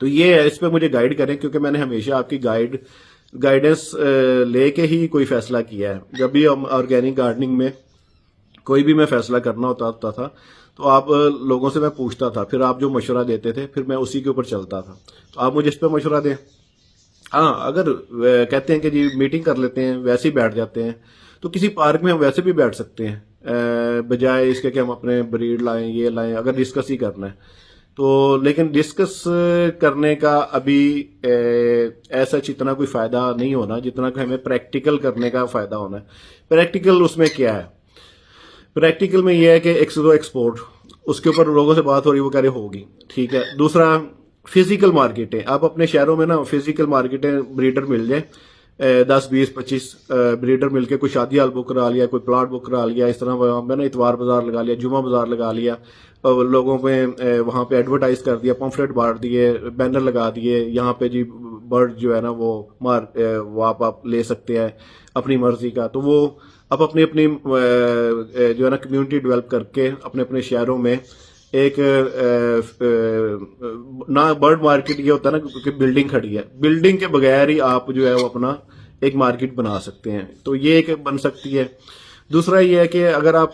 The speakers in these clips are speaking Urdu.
تو یہ ہے، اس پہ مجھے گائیڈ کریں، کیونکہ میں نے ہمیشہ آپ کی گائیڈنس لے کے ہی کوئی فیصلہ کیا ہے. جب بھی ہم آرگینک گارڈننگ میں کوئی بھی میں فیصلہ کرنا ہوتا تھا تو آپ لوگوں سے میں پوچھتا تھا، پھر آپ جو مشورہ دیتے تھے پھر میں اسی کے اوپر چلتا تھا. تو آپ مجھے اس پہ مشورہ دیں. ہاں، اگر کہتے ہیں کہ جی میٹنگ کر لیتے ہیں، ویسے ہی بیٹھ جاتے ہیں، تو کسی پارک میں ہم ویسے بھی بیٹھ سکتے ہیں، بجائے اس کے کہ ہم اپنے بریڈ لائیں، یہ لائیں، اگر ڈسکس ہی کرنا ہے تو. لیکن ڈسکس کرنے کا ابھی ایسا اتنا کوئی فائدہ نہیں ہونا جتنا کہ ہمیں پریکٹیکل کرنے کا فائدہ ہونا ہے. پریکٹیکل اس میں کیا ہے؟ پریکٹیکل میں یہ ہے کہ ایکسپورٹ، اس کے اوپر لوگوں سے بات ہو رہی، وہ کہہ رہے ہوگی، ٹھیک ہے. دوسرا فزیکل مارکیٹیں، آپ اپنے شہروں میں نا فزیکل مارکیٹیں، بریڈر مل جائیں، 10 20 25 بریڈر مل کے کوئی شادی ہال بک کرا لیا، کوئی پلاٹ بک کرا لیا، اس طرح میں نا اتوار بازار لگا لیا، جمعہ بازار لگا لیا، اور لوگوں پہ وہاں پہ ایڈورٹائز کر دیا، پمفلٹ بانٹ دیے، بینر لگا دیے، یہاں پہ جی برڈ جو ہے نا وہ آپ لے سکتے ہیں اپنی مرضی کا. تو وہ آپ اپنی جو ہے نا کمیونٹی ڈیولپ کر کے اپنے اپنے شہروں میں ایک نہ برڈ مارکیٹ یہ ہوتا ہے نا کہ بلڈنگ کھڑی ہے، بلڈنگ کے بغیر ہی آپ جو ہے وہ اپنا ایک مارکیٹ بنا سکتے ہیں. تو یہ ایک بن سکتی ہے. دوسرا یہ ہے کہ اگر آپ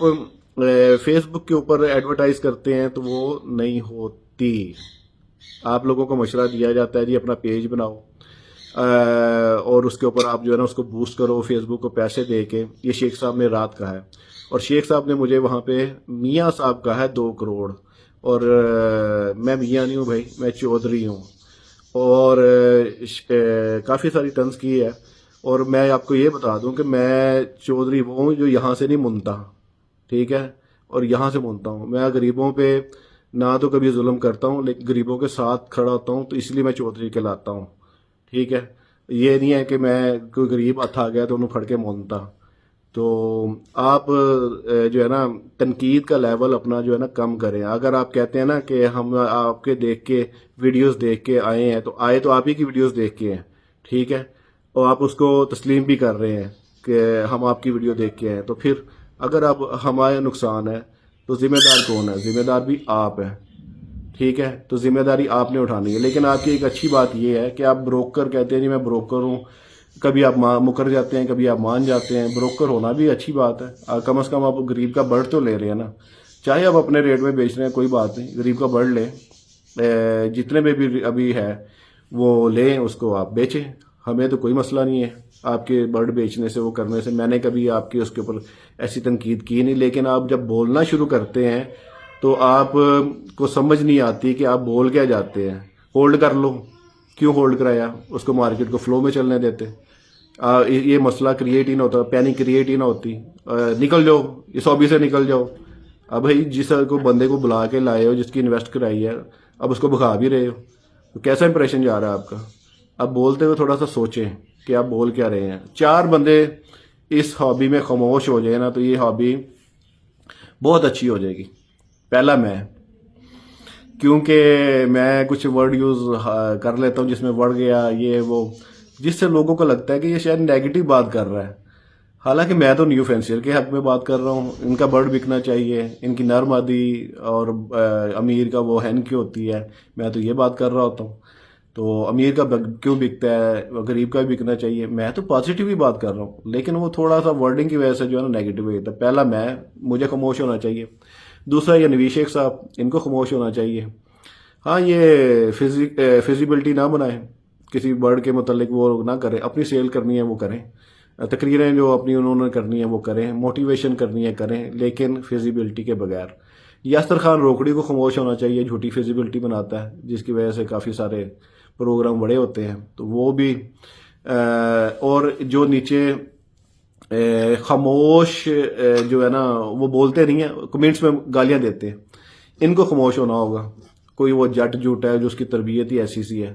فیس بک کے اوپر ایڈورٹائز کرتے ہیں تو وہ نہیں ہوتی. آپ لوگوں کو مشورہ دیا جاتا ہے جی اپنا پیج بناؤ اور اس کے اوپر آپ جو ہے نا اس کو بوسٹ کرو، فیس بک کو پیسے دے کے. یہ شیخ صاحب نے رات کہا ہے، اور شیخ صاحب نے مجھے وہاں پہ میاں صاحب کہا ہے 2 کروڑ، اور میں میاں نہیں ہوں بھائی، میں چودھری ہوں، اور کافی ساری طنز کی ہے. اور میں آپ کو یہ بتا دوں کہ میں چودھری وہ ہوں جو یہاں سے نہیں منتا، ٹھیک ہے، اور یہاں سے منتا ہوں. میں غریبوں پہ نہ تو کبھی ظلم کرتا ہوں، لیکن غریبوں کے ساتھ کھڑا ہوتا ہوں، تو اس لیے میں چودھری کہلاتا ہوں، ٹھیک ہے. یہ نہیں ہے کہ میں کوئی غریب آ گیا تو انہوں پھڑ کے مونتا. تو آپ جو ہے نا تنقید کا لیول اپنا جو ہے نا کم کریں. اگر آپ کہتے ہیں نا کہ ہم آپ کے دیکھ کے ویڈیوز دیکھ کے آئے ہیں، تو آئے تو آپ ہی کی ویڈیوز دیکھ کے ہیں، ٹھیک ہے، اور آپ اس کو تسلیم بھی کر رہے ہیں کہ ہم آپ کی ویڈیو دیکھ کے ہیں. تو پھر اگر آپ ہمارا نقصان ہے تو ذمہ دار کون ہے؟ ذمہ دار بھی آپ ہیں، ٹھیک ہے. تو ذمہ داری آپ نے اٹھانی ہے. لیکن آپ کی ایک اچھی بات یہ ہے کہ آپ بروکر کہتے ہیں جی میں بروکر ہوں، کبھی آپ مکر جاتے ہیں، کبھی آپ مان جاتے ہیں. بروکر ہونا بھی اچھی بات ہے، کم از کم آپ غریب کا برڈ تو لے رہے ہیں نا. چاہے آپ اپنے ریٹ میں بیچ رہے ہیں کوئی بات نہیں، غریب کا برڈ لیں، جتنے میں بھی ابھی ہے وہ لیں، اس کو آپ بیچیں. ہمیں تو کوئی مسئلہ نہیں ہے آپ کے برڈ بیچنے سے، وہ کرنے سے. میں نے کبھی آپ کی اس کے اوپر ایسی تنقید کی نہیں. لیکن آپ جب بولنا شروع کرتے ہیں تو آپ کو سمجھ نہیں آتی کہ آپ بول کیا جاتے ہیں. ہولڈ کر لو، کیوں ہولڈ کرایا؟ اس کو مارکیٹ کو فلو میں چلنے دیتے. یہ مسئلہ کریٹ ہی نہ ہوتا، پینک کریٹ ہی نہ ہوتی. نکل جاؤ، اس ہابی سے نکل جاؤ. اب بھائی جس کو بندے کو بلا کے لائے ہو، جس کی انویسٹ کرائی ہے، اب اس کو بھگا بھی رہے ہو، تو کیسا امپریشن جا رہا ہے آپ کا؟ اب بولتے ہوئے تھوڑا سا سوچیں کہ آپ بول کیا رہے ہیں. 4 بندے اس ہابی میں خاموش ہو جائے نا تو یہ ہابی بہت اچھی ہو جائے گی. پہلا میں، کیونکہ میں کچھ ورڈ یوز کر لیتا ہوں جس میں ورڈ گیا یہ وہ، جس سے لوگوں کو لگتا ہے کہ یہ شاید نیگیٹو بات کر رہا ہے. حالانکہ میں تو نیو فینسیئر کے حق میں بات کر رہا ہوں. ان کا برڈ بکنا چاہیے، ان کی نر مادی اور امیر کا وہ ہین کی ہوتی ہے. میں تو یہ بات کر رہا ہوتا ہوں. تو امیر کا کیوں بکتا ہے، غریب کا بھی بکنا چاہیے. میں تو پازیٹیو ہی بات کر رہا ہوں، لیکن وہ تھوڑا سا ورڈنگ کی وجہ سے جو ہے نا نیگیٹو ہو جاتا ہے. پہلا مجھے خاموش ہونا چاہیے. دوسرا یہ نوید شیخ صاحب، ان کو خاموش ہونا چاہیے. ہاں، یہ فیزیبلٹی نہ بنائیں، کسی برڈ کے متعلق وہ نہ کریں. اپنی سیل کرنی ہے وہ کریں، تقریریں جو اپنی انہوں نے کرنی ہے وہ کریں، موٹیویشن کرنی ہے کریں، لیکن فیزیبلٹی کے بغیر. یاسر خان روکڑی کو خاموش ہونا چاہیے، جھوٹی فیزیبلٹی بناتا ہے جس کی وجہ سے کافی سارے پروگرام بڑے ہوتے ہیں. تو وہ بھی اور جو نیچے خاموش جو ہے نا وہ بولتے نہیں ہیں، کمنٹس میں گالیاں دیتے ہیں، ان کو خاموش ہونا ہوگا. کوئی وہ جٹ جھوٹ ہے جو اس کی تربیت ہی ایسی سی ہے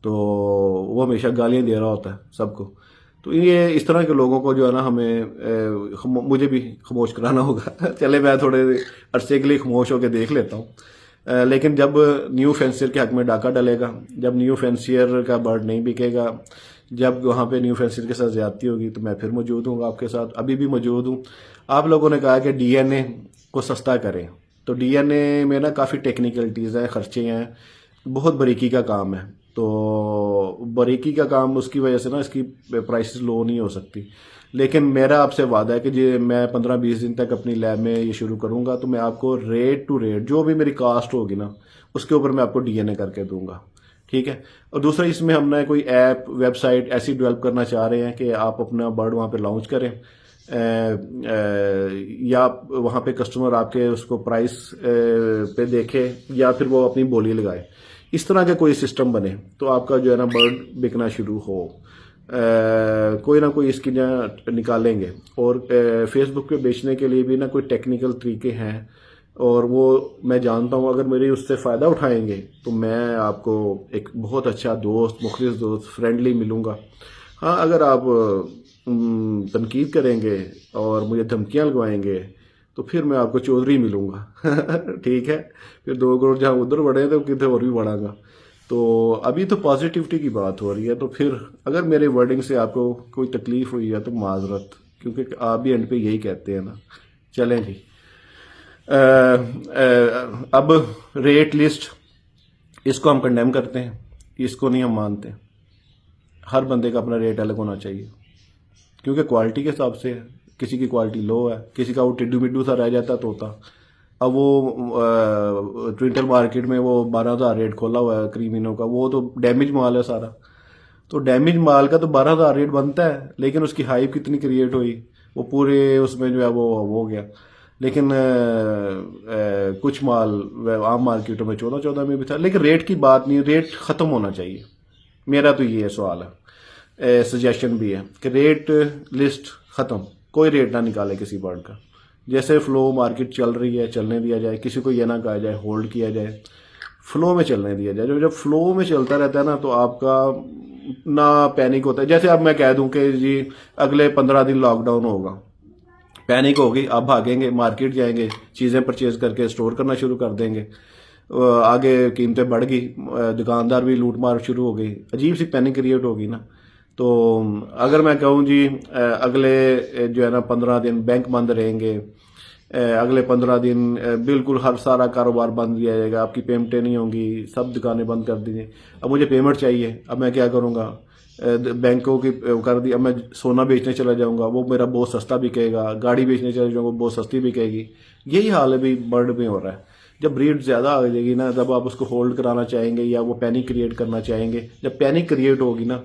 تو وہ ہمیشہ گالیاں دے رہا ہوتا ہے سب کو. تو یہ اس طرح کے لوگوں کو جو ہے نا ہمیں مجھے بھی خاموش کرانا ہوگا. چلے میں تھوڑے عرصے کے لیے خاموش ہو کے دیکھ لیتا ہوں. لیکن جب نیو فینسیئر کے حق میں ڈاکہ ڈلے گا، جب نیو فینسیئر کا برڈ نہیں بکے گا، جب وہاں پہ نیو فینسیئر کے ساتھ زیادتی ہوگی، تو میں پھر موجود ہوں آپ کے ساتھ. ابھی بھی موجود ہوں. آپ لوگوں نے کہا کہ ڈی این اے کو سستا کریں، تو ڈی این اے میں نا کافی ٹیکنیکلٹیز ہیں، خرچے ہیں. بہت باریکی کا کام ہے، تو باریکی کا کام اس کی وجہ سے نا اس کی پرائسز لو نہیں ہو سکتی. لیکن میرا آپ سے وعدہ ہے کہ جی میں 15-20 دن تک اپنی لیب میں یہ شروع کروں گا تو میں آپ کو ریٹ ٹو ریٹ جو بھی میری کاسٹ ہوگی نا اس کے اوپر میں آپ کو DNA کر کے دوں گا. ٹھیک ہے. اور دوسرا اس میں ہم نے کوئی ایپ ویب سائٹ ایسی ڈیولپ کرنا چاہ رہے ہیں کہ آپ اپنا برڈ وہاں پہ لانچ کریں، یا وہاں پہ کسٹمر آپ کے اس کو پرائس پہ دیکھے یا پھر وہ اپنی بولی لگائے. اس طرح کا کوئی سسٹم بنے تو آپ کا جو ہے نا برڈ بکنا شروع ہو. کوئی نہ کوئی اس کی نکالیں گے. اور فیس بک پہ بیچنے کے لیے بھی نا کوئی ٹیکنیکل طریقے ہیں اور وہ میں جانتا ہوں. اگر میری اس سے فائدہ اٹھائیں گے تو میں آپ کو ایک بہت اچھا دوست، مخلص دوست، فرینڈلی ملوں گا. ہاں اگر آپ تنقید کریں گے اور مجھے دھمکیاں لگوائیں گے تو پھر میں آپ کو چودھری ملوں گا. ٹھیک ہے. پھر 2 کروڑ جہاں ادھر بڑھے تو کتنے اور بھی بڑھا گا. تو ابھی تو پازیٹیوٹی کی بات ہو رہی ہے. تو پھر اگر میرے ورڈنگ سے آپ کو کوئی تکلیف ہوئی ہے تو معذرت، کیونکہ آپ بھی اینڈ پہ یہی کہتے ہیں نا. چلیں جی. اب ریٹ لسٹ اس کو ہم کنڈیم کرتے ہیں، اس کو نہیں ہم مانتے. ہر بندے کا اپنا ریٹ الگ ہونا چاہیے کیونکہ کوالٹی کے حساب سے ہے. کسی کی کوالٹی لو ہے، کسی کا وہ ٹڈو مڈو سا رہ جاتا طوطا. اب وہ ٹوئنٹل مارکیٹ میں وہ 12,000 ریٹ کھولا ہوا ہے کریمینو کا، وہ تو ڈیمیج مال ہے سارا. تو ڈیمیج مال کا تو 12,000 ریٹ بنتا ہے، لیکن اس کی ہائپ کتنی کریٹ ہوئی، وہ پورے اس میں جو ہے وہ ہو گیا. لیکن کچھ مال عام مارکیٹوں میں 14 میں بھی تھا. لیکن ریٹ کی بات نہیں، ریٹ ختم ہونا چاہیے. میرا تو یہ سوال ہے، سجیشن بھی ہے کہ ریٹ لسٹ ختم، کوئی ریٹ نہ نکالے کسی برڈ کا. جیسے فلو مارکیٹ چل رہی ہے چلنے دیا جائے. کسی کو یہ نہ کہا جائے ہولڈ کیا جائے، فلو میں چلنے دیا جائے. جب فلو میں چلتا رہتا ہے نا تو آپ کا نہ پینک ہوتا ہے. جیسے اب میں کہہ دوں کہ جی اگلے 15 دن لاک ڈاؤن ہوگا، پینک ہوگی، آپ بھاگیں گے، مارکیٹ جائیں گے، چیزیں پرچیز کر کے سٹور کرنا شروع کر دیں گے. آگے قیمتیں بڑھ گئی، دکاندار بھی لوٹ مار شروع ہو گئی، عجیب سی پینک کریٹ ہوگی نا. تو اگر میں کہوں جی اگلے جو ہے نا 15 دن بینک بند رہیں گے، اگلے 15 دن بالکل ہر سارا کاروبار بند کیا جائے گا، آپ کی پیمنٹیں نہیں ہوں گی، سب دکانیں بند کر دی. اب مجھے پیمنٹ چاہیے، اب میں کیا کروں گا؟ بینکوں کی کر دی. اب میں سونا بیچنے چلا جاؤں گا، وہ میرا بہت سستا بکے گا. گاڑی بیچنے چلا جاؤں گا، وہ بہت سستی بکے گی. یہی حال ابھی برڈ میں ہو رہا ہے. جب بریڈ زیادہ آ جائے گی نا، جب آپ اس کو ہولڈ کرانا چاہیں گے یا وہ پینک کریٹ کرنا چاہیں گے، جب پینک کریٹ ہوگی نا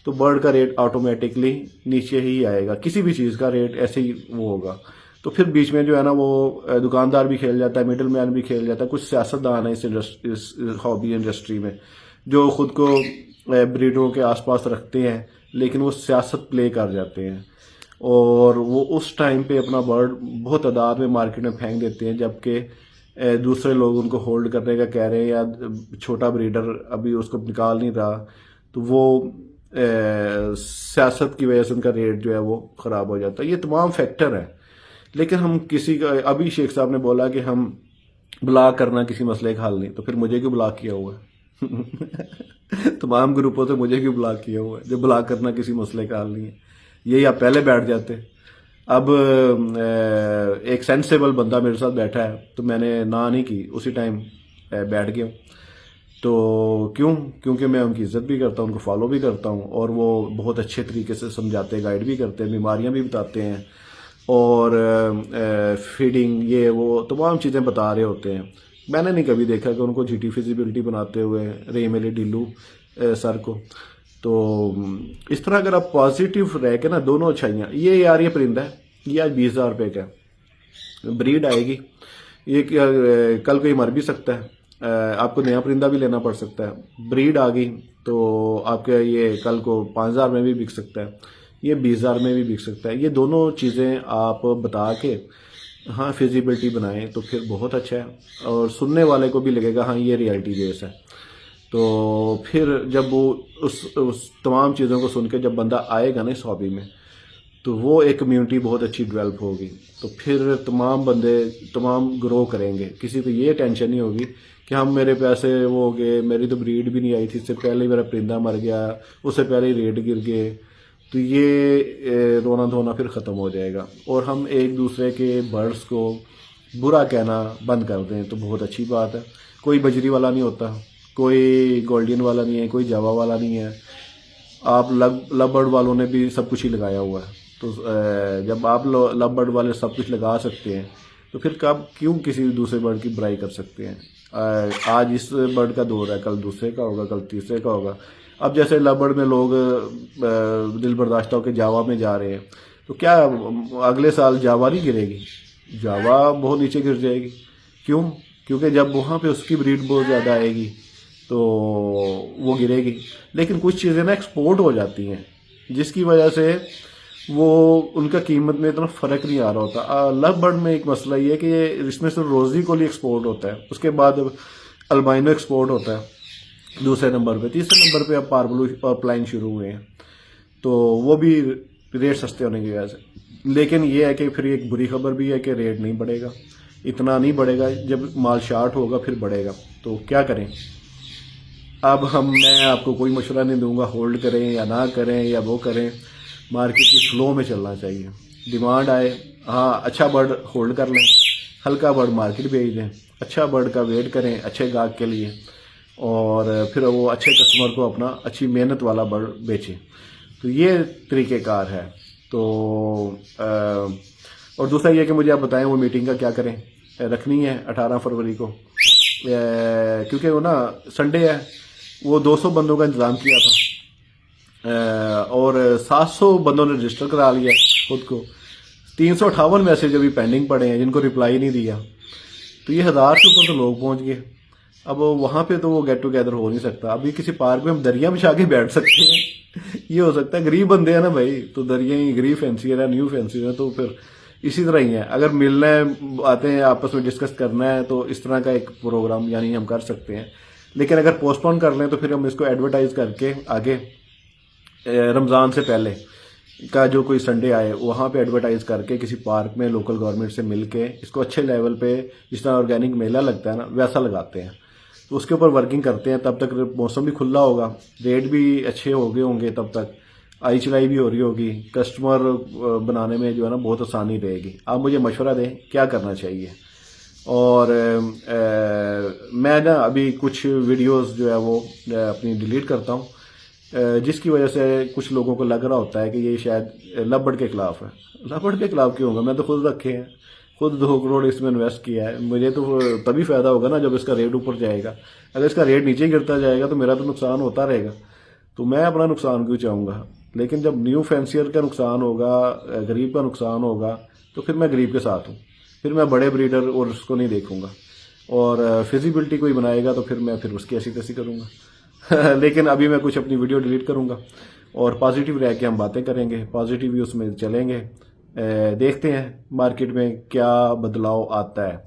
تو برڈ کا ریٹ آٹومیٹکلی نیچے ہی آئے گا. کسی بھی چیز کا ریٹ ایسے ہی وہ ہوگا. تو پھر بیچ میں جو ہے نا وہ دکاندار بھی کھیل جاتا ہے، مڈل مین بھی کھیل جاتا ہے. کچھ سیاستدان ہیں اس ہابی انڈسٹری میں جو خود کو بریڈوں کے آس پاس رکھتے ہیں، لیکن وہ سیاست پلے کر جاتے ہیں اور وہ اس ٹائم پہ اپنا برڈ بہت تعداد میں مارکیٹ میں پھینک دیتے ہیں، جبکہ دوسرے لوگ ان کو ہولڈ کرنے کا کہہ رہے ہیں یا چھوٹا بریڈر ابھی اس کو نکال نہیں رہا. تو وہ سیاست کی وجہ سے ان کا ریٹ جو ہے وہ خراب ہو جاتا ہے. یہ تمام فیکٹر ہیں. لیکن ہم کسی کا، ابھی شیخ صاحب نے بولا کہ ہم بلاک کرنا کسی مسئلے کا حل نہیں، تو پھر مجھے کیوں بلاک کیا ہوا ہے؟ تمام گروپوں سے مجھے کیوں بلاک کیا ہوا ہے؟ جو بلاک کرنا کسی مسئلے کا حل نہیں ہے. یہی آپ پہلے بیٹھ جاتے. اب ایک سینسیبل بندہ میرے ساتھ بیٹھا ہے تو میں نے نہ نہیں کی، اسی ٹائم بیٹھ گیا. تو کیونکہ میں ان کی عزت بھی کرتا ہوں، ان کو فالو بھی کرتا ہوں، اور وہ بہت اچھے طریقے سے سمجھاتے، گائیڈ بھی کرتے ہیں، بیماریاں بھی بتاتے ہیں اور فیڈنگ یہ وہ تمام چیزیں بتا رہے ہوتے ہیں. میں نے نہیں کبھی دیکھا کہ ان کو جی ٹی فیزیبلٹی بناتے ہوئے ریم علی ڈیلو سر کو. تو اس طرح اگر آپ پازیٹیو رہ کے نا، دونوں اچھائیاں، یہ یار یہ پرندہ ہے، یہ آج 20,000 روپے کا بریڈ آئے گی، یہ کل کوئی مر بھی سکتا ہے، آپ کو نیا پرندہ بھی لینا پڑ سکتا ہے. بریڈ آ گئی تو آپ کا یہ کل کو 5,000 میں بھی بک سکتا ہے، یہ 20,000 میں بھی بک سکتا ہے. یہ دونوں چیزیں آپ بتا کے ہاں فیزیبلٹی بنائیں تو پھر بہت اچھا ہے، اور سننے والے کو بھی لگے گا ہاں یہ ریئلٹی بیس ہے. تو پھر جب وہ اس تمام چیزوں کو سن کے جب بندہ آئے گا نا اس ہابی میں، تو وہ ایک کمیونٹی بہت اچھی ڈیولپ ہوگی. تو پھر تمام بندے تمام گرو کریں گے. کسی کو یہ ٹینشن نہیں ہوگی کہ ہم میرے پیسے وہ ہو گئے، میری تو بریڈ بھی نہیں آئی تھی، اس سے پہلے میرا پرندہ مر گیا، اس سے پہلے ہی ریٹ گر گئے. تو یہ رونا دھونا پھر ختم ہو جائے گا، اور ہم ایک دوسرے کے برڈز کو برا کہنا بند کر دیں تو بہت اچھی بات ہے. کوئی بجری والا نہیں ہوتا، کوئی گولڈین والا نہیں ہے، کوئی جاوا والا نہیں ہے. آپ لو برڈ والوں نے بھی سب کچھ ہی لگایا ہوا ہے. تو جب آپ لو برڈ والے سب کچھ لگا سکتے ہیں تو پھر کیوں کسی دوسرے برڈ کی برائی کر سکتے ہیں؟ آج اس برڈ کا دور ہے، کل دوسرے کا ہوگا، کل تیسرے کا ہوگا. اب جیسے لو برڈ میں لوگ دل برداشتہ ہو کے جاوا میں جا رہے ہیں، تو کیا اگلے سال جاوا نہیں گرے گی؟ جاوا بہت نیچے گر جائے گی. کیوں؟ کیونکہ جب وہاں پہ اس کی بریڈ بہت زیادہ آئے گی تو وہ گرے گی. لیکن کچھ چیزیں نا ایکسپورٹ ہو جاتی ہیں جس کی وجہ سے وہ ان کا قیمت میں اتنا فرق نہیں آ رہا ہوتا. لو برڈ میں ایک مسئلہ یہ ہے کہ اس میں سے روزی کولی ایکسپورٹ ہوتا ہے، اس کے بعد البائنو ایکسپورٹ ہوتا ہے دوسرے نمبر پہ. تیسرے نمبر پہ اب پاربلو اور پلائن شروع ہوئے ہیں، تو وہ بھی ریٹ سستے ہونے کی وجہ سے. لیکن یہ ہے کہ پھر ایک بری خبر بھی ہے کہ ریٹ نہیں بڑھے گا، اتنا نہیں بڑھے گا. جب مال شارٹ ہوگا پھر بڑھے گا. تو کیا کریں؟ اب میں آپ کو کوئی مشورہ نہیں دوں گا ہولڈ کریں یا نہ کریں یا وہ کریں. مارکیٹ کی فلو میں چلنا چاہیے. ڈیمانڈ آئے، ہاں اچھا برڈ ہولڈ کر لیں، ہلکا برڈ مارکیٹ بھیج دیں، اچھا برڈ کا ویٹ کریں اچھے گاہک کے لیے، اور پھر وہ اچھے کسٹمر کو اپنا اچھی محنت والا برڈ بیچیں. تو یہ طریقہ کار ہے. تو اور دوسرا یہ کہ مجھے آپ بتائیں وہ میٹنگ کا کیا کریں. رکھنی ہے 18 فروری کو، کیونکہ وہ نا سنڈے ہے. وہ 200 بندوں کا انتظام کیا تھا اور 700 بندوں نے رجسٹر کرا لیا خود کو. 358 میسج ابھی پینڈنگ پڑے ہیں جن کو رپلائی نہیں دیا. تو یہ 1000 سے اوپر تو لوگ پہنچ گئے. اب وہاں پہ تو وہ گیٹ ٹوگیدر ہو نہیں سکتا. ابھی کسی پارک میں ہم دریا بچھا کے بیٹھ سکتے ہیں، یہ ہو سکتا ہے. غریب بندے ہیں نا بھائی، تو دریا ہی غریب فینسیئر ہے، نیو فینسیئر ہے، تو پھر اسی طرح ہی ہے. اگر ملنا ہے، آتے ہیں آپس میں ڈسکس کرنا ہے، تو اس طرح کا ایک پروگرام یعنی ہم کر سکتے ہیں. لیکن اگر پوسٹ پون کر لیں تو پھر ہم اس کو ایڈورٹائز کر کے آگے رمضان سے پہلے کا جو کوئی سنڈے آئے وہاں پہ ایڈورٹائز کر کے کسی پارک میں لوکل گورنمنٹ سے مل کے اس کو اچھے لیول پہ، جس طرح آرگینک میلہ لگتا ہے نا ویسا لگاتے ہیں. تو اس کے اوپر ورکنگ کرتے ہیں. تب تک موسم بھی کھلا ہوگا، ریٹ بھی اچھے ہو گئے ہوں گے، تب تک آئی چلائی بھی ہو رہی ہوگی، کسٹمر بنانے میں جو ہے نا بہت آسانی رہے گی. آپ مجھے مشورہ دیں کیا کرنا چاہیے. اور میں نا ابھی کچھ ویڈیوز جو ہے وہ اپنی ڈیلیٹ کرتا ہوں، جس کی وجہ سے کچھ لوگوں کو لگ رہا ہوتا ہے کہ یہ شاید لو برڈ کے خلاف ہے. لو برڈ کے خلاف کیوں ہوگا؟ میں تو خود رکھے ہیں، خود 2 کروڑ اس میں انویسٹ کیا ہے. مجھے تو تبھی فائدہ ہوگا نا جب اس کا ریٹ اوپر جائے گا. اگر اس کا ریٹ نیچے گرتا جائے گا تو میرا تو نقصان ہوتا رہے گا. تو میں اپنا نقصان کیوں چاہوں گا؟ لیکن جب نیو فینسیئر کا نقصان ہوگا، غریب کا نقصان ہوگا، تو پھر میں غریب کے ساتھ ہوں. پھر میں بڑے بریڈر اور اس کو نہیں دیکھوں گا. اور فیزیبلٹی کوئی بنائے گا تو میں پھر اس کی ایسی تیسی کروں گا. لیکن ابھی میں کچھ اپنی ویڈیو ڈیلیٹ کروں گا اور پازیٹیو رہ کے ہم باتیں کریں گے، پازیٹیو ہی اس میں چلیں گے. دیکھتے ہیں مارکیٹ میں کیا بدلاؤ آتا ہے.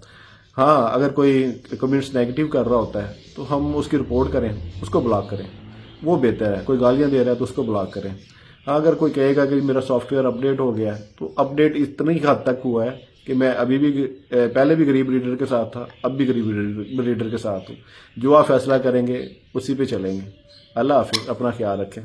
ہاں اگر کوئی کمنٹس نیگیٹو کر رہا ہوتا ہے تو ہم اس کی رپورٹ کریں، اس کو بلاک کریں، وہ بہتر ہے. کوئی گالیاں دے رہا ہے تو اس کو بلاک کریں. ہاں اگر کوئی کہے گا کہ میرا سافٹ ویئر اپڈیٹ ہو گیا ہے، تو اپڈیٹ اتنی حد تک ہوا ہے کہ میں ابھی بھی پہلے بھی غریب ریڈر کے ساتھ تھا، اب بھی غریب ریڈر کے ساتھ ہوں. جو آپ فیصلہ کریں گے اسی پہ چلیں گے. اللہ حافظ، اپنا خیال رکھیں.